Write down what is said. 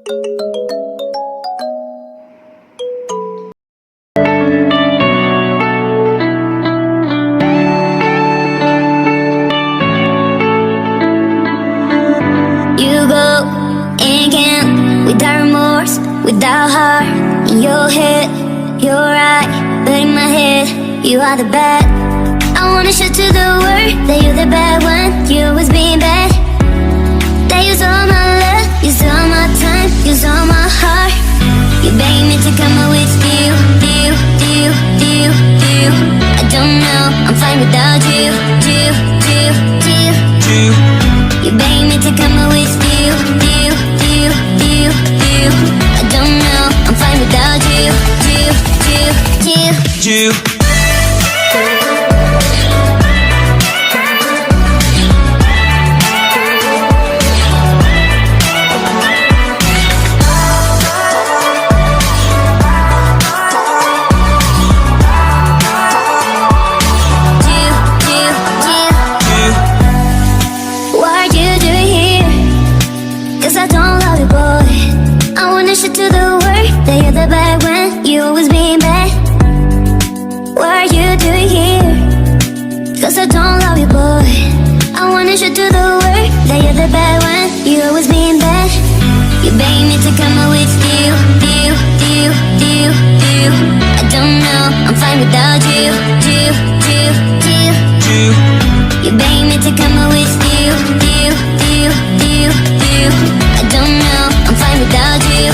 You go again without remorse, without heart. In your head, you're right, but in my head, you are the bad. I wanna show to the world that you're the bad one. You was being bad. That use all my love, use all my time, use all my heart. You begging me to come out with you. I don't know, I'm fine without you. You begging me to come out with you. I don't know, I'm fine without you. To the world that you're the bad when you always being bad. What are you doing here? Cause I don't love you, boy. I wanna show to the world that you're the bad when you always being bad. You begging me to come out with you. I don't know, I'm fine without you. You begging me to come out with you. I don't know, I'm fine without you.